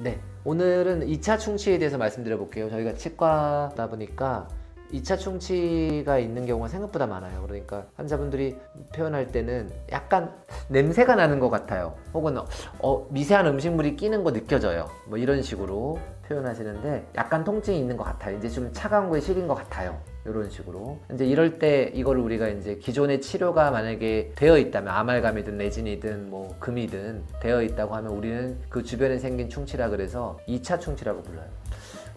네, 오늘은 2차 충치에 대해서 말씀드려 볼게요. 저희가 치과다 보니까 2차 충치가 있는 경우가 생각보다 많아요. 그러니까 환자분들이 표현할 때는 약간 냄새가 나는 것 같아요. 혹은 미세한 음식물이 끼는 거 느껴져요. 뭐 이런 식으로 표현하시는데 약간 통증이 있는 것 같아요. 이제 좀 차가운 거에 시린 것 같아요. 이런 식으로 이제 이럴 때 이거를 우리가 이제 기존의 치료가 만약에 되어 있다면 아말감이든 레진이든 뭐 금이든 되어 있다고 하면 우리는 그 주변에 생긴 충치라 그래서 2차 충치라고 불러요.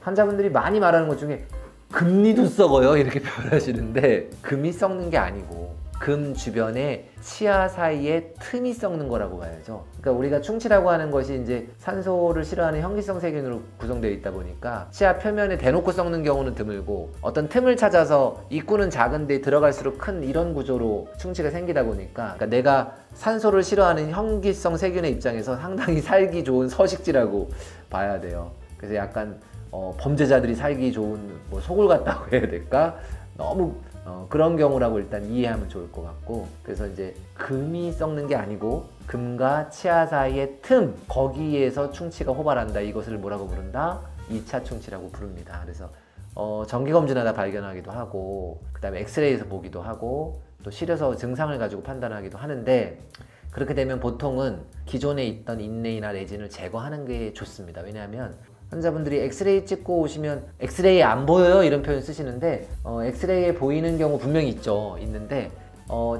환자분들이 많이 말하는 것 중에 금리도 썩어요 이렇게 표현하시는데 금이 썩는 게 아니고 금 주변에 치아 사이에 틈이 썩는 거라고 봐야죠. 그러니까 우리가 충치라고 하는 것이 이제 산소를 싫어하는 현기성 세균으로 구성되어 있다 보니까 치아 표면에 대놓고 썩는 경우는 드물고 어떤 틈을 찾아서 입구는 작은데 들어갈수록 큰 이런 구조로 충치가 생기다 보니까 그러니까 내가 산소를 싫어하는 현기성 세균의 입장에서 상당히 살기 좋은 서식지라고 봐야 돼요. 그래서 약간 범죄자들이 살기 좋은 뭐 소굴 같다고 해야 될까? 너무 그런 경우라고 일단 이해하면 좋을 것 같고, 그래서 이제 금이 썩는 게 아니고 금과 치아 사이의 틈, 거기에서 충치가 호발한다. 이것을 뭐라고 부른다? 2차 충치라고 부릅니다. 그래서 정기검진하다 발견하기도 하고 그 다음에 엑스레이에서 보기도 하고 또 실여서 증상을 가지고 판단하기도 하는데, 그렇게 되면 보통은 기존에 있던 인내이나 레진을 제거하는 게 좋습니다. 왜냐하면 환자분들이 엑스레이 찍고 오시면 엑스레이에 안 보여요 이런 표현 쓰시는데 엑스레이에 보이는 경우 분명히 있는데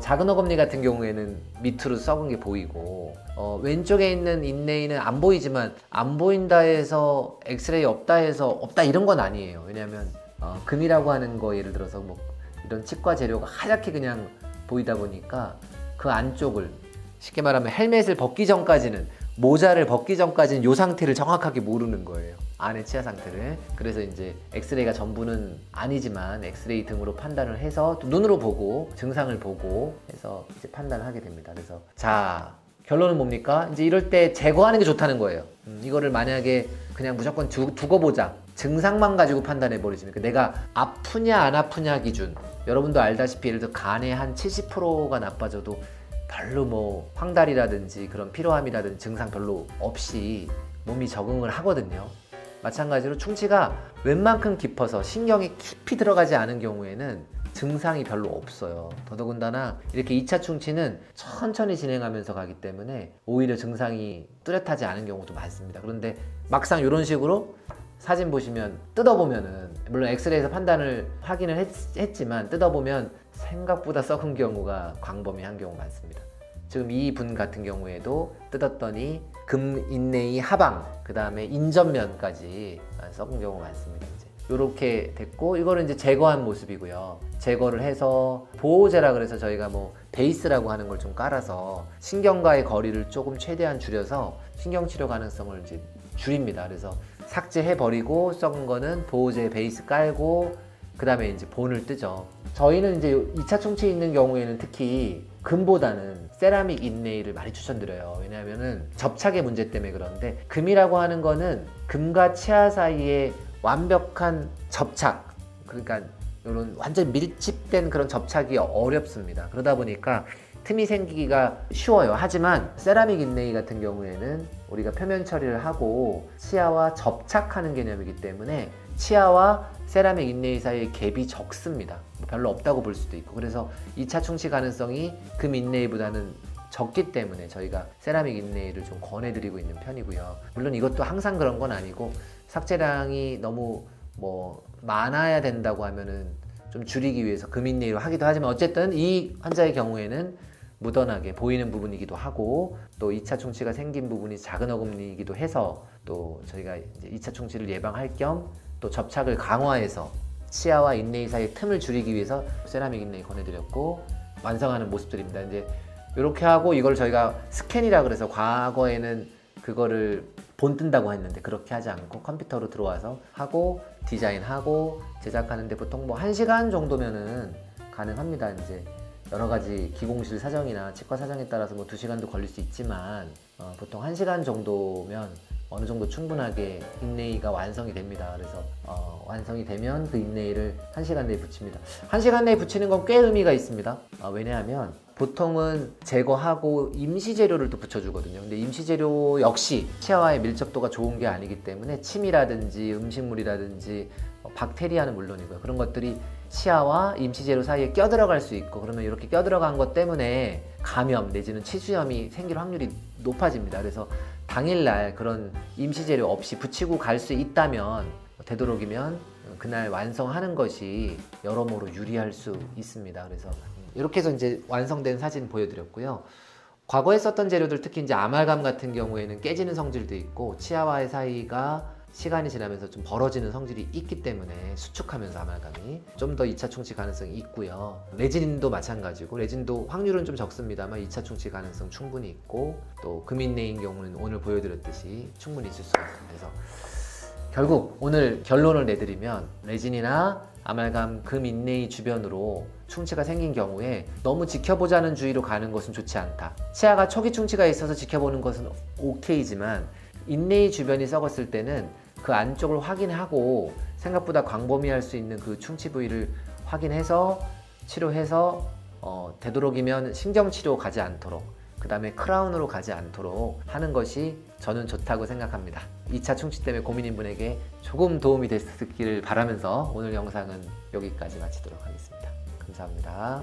작은 어금니 같은 경우에는 밑으로 썩은 게 보이고 왼쪽에 있는 인내이는 안 보이지만 안 보인다 해서 엑스레이 없다 해서 없다 이런 건 아니에요. 왜냐하면 금이라고 하는 거 예를 들어서 뭐 이런 치과 재료가 하얗게 그냥 보이다 보니까 그 안쪽을 쉽게 말하면 헬멧을 벗기 전까지는, 모자를 벗기 전까지는 이 상태를 정확하게 모르는 거예요. 안의 치아 상태를. 그래서 이제 엑스레이가 전부는 아니지만 엑스레이 등으로 판단을 해서 또 눈으로 보고 증상을 보고 해서 이제 판단을 하게 됩니다. 그래서 자, 결론은 뭡니까? 이제 이럴 때 제거하는 게 좋다는 거예요. 이거를 만약에 그냥 무조건 두고 보자, 증상만 가지고 판단해 버리시니까 내가 아프냐 안 아프냐 기준, 여러분도 알다시피 예를 들어 간의 한 70%가 나빠져도 별로 뭐 황달이라든지 그런 피로함이라든지 증상 별로 없이 몸이 적응을 하거든요. 마찬가지로 충치가 웬만큼 깊어서 신경이 깊이 들어가지 않은 경우에는 증상이 별로 없어요. 더더군다나 이렇게 2차 충치는 천천히 진행하면서 가기 때문에 오히려 증상이 뚜렷하지 않은 경우도 많습니다. 그런데 막상 이런 식으로 사진 보시면 뜯어보면은, 물론 엑스레이에서 판단을 확인을 했지만 뜯어보면 생각보다 썩은 경우가 광범위한 경우 많습니다. 지금 이 분 같은 경우에도 뜯었더니 금 인내이 하방, 그 다음에 인전면까지 썩은 경우가 많습니다. 이제 이렇게 됐고, 이거를 이제 제거한 모습이고요. 제거를 해서 보호제라 그래서 저희가 뭐 베이스라고 하는 걸 좀 깔아서 신경과의 거리를 조금 최대한 줄여서 신경치료 가능성을 이제 줄입니다. 그래서 삭제해버리고 썩은 거는 보호제 베이스 깔고 그 다음에 이제 본을 뜨죠. 저희는 이제 2차 충치 있는 경우에는 특히 금보다는 세라믹 인레이를 많이 추천드려요. 왜냐하면은 접착의 문제 때문에. 그런데 금이라고 하는 거는 금과 치아 사이에 완벽한 접착, 그러니까 이런 완전 밀집된 그런 접착이 어렵습니다. 그러다 보니까 틈이 생기기가 쉬워요. 하지만 세라믹 인레이 같은 경우에는 우리가 표면 처리를 하고 치아와 접착하는 개념이기 때문에 치아와 세라믹 인레이 사이의 갭이 적습니다. 별로 없다고 볼 수도 있고, 그래서 2차 충치 가능성이 금 인레이보다는 적기 때문에 저희가 세라믹 인레이를 좀 권해드리고 있는 편이고요. 물론 이것도 항상 그런 건 아니고 삭제량이 너무 뭐 많아야 된다고 하면은 좀 줄이기 위해서 금 인레이로 하기도 하지만, 어쨌든 이 환자의 경우에는 무던하게 보이는 부분이기도 하고 또 2차 충치가 생긴 부분이 작은 어금니이기도 해서 또 저희가 이제 2차 충치를 예방할 겸 또 접착을 강화해서 치아와 인레이 사이의 틈을 줄이기 위해서 세라믹 인레이 권해드렸고 완성하는 모습들입니다. 이제 이렇게 하고 이걸 저희가 스캔이라 그래서 과거에는 그거를 본 뜬다고 했는데 그렇게 하지 않고 컴퓨터로 들어와서 하고 디자인하고 제작하는데 보통 뭐 1시간 정도면은 가능합니다. 이제 여러 가지 기공실 사정이나 치과 사정에 따라서 뭐 2시간도 걸릴 수 있지만 보통 1시간 정도면 어느 정도 충분하게 인레이가 완성이 됩니다. 그래서 완성이 되면 그 인레이를 1시간 내에 붙입니다. 1시간 내에 붙이는 건 꽤 의미가 있습니다. 왜냐하면 보통은 제거하고 임시재료를 또 붙여주거든요. 근데 임시재료 역시 치아와의 밀접도가 좋은 게 아니기 때문에 침이라든지 음식물이라든지 박테리아는 물론이고요. 그런 것들이 치아와 임시재료 사이에 껴들어갈 수 있고, 그러면 이렇게 껴들어간 것 때문에 감염 내지는 치주염이 생길 확률이 높아집니다. 그래서 당일날 그런 임시재료 없이 붙이고 갈 수 있다면, 되도록이면 그날 완성하는 것이 여러모로 유리할 수 있습니다. 그래서 이렇게 해서 이제 완성된 사진 보여드렸고요. 과거에 썼던 재료들, 특히 이제 아말감 같은 경우에는 깨지는 성질도 있고 치아와의 사이가 시간이 지나면서 좀 벌어지는 성질이 있기 때문에 수축하면서 아말감이 좀 더 2차 충치 가능성이 있고요. 레진도 마찬가지고, 레진도 확률은 좀 적습니다만 2차 충치 가능성 충분히 있고, 또 금인내인 경우는 오늘 보여드렸듯이 충분히 있을 수가 있습니다. 그래서 결국 오늘 결론을 내드리면, 레진이나 아말감, 금인내이 주변으로 충치가 생긴 경우에 너무 지켜보자는 주의로 가는 것은 좋지 않다. 치아가 초기 충치가 있어서 지켜보는 것은 오케이지만 인내이 주변이 썩었을 때는 그 안쪽을 확인하고 생각보다 광범위할 수 있는 그 충치 부위를 확인해서 치료해서 되도록이면 신경치료 가지 않도록, 그 다음에 크라운으로 가지 않도록 하는 것이 저는 좋다고 생각합니다. 2차 충치 때문에 고민인 분에게 조금 도움이 됐기를 바라면서 오늘 영상은 여기까지 마치도록 하겠습니다. 감사합니다.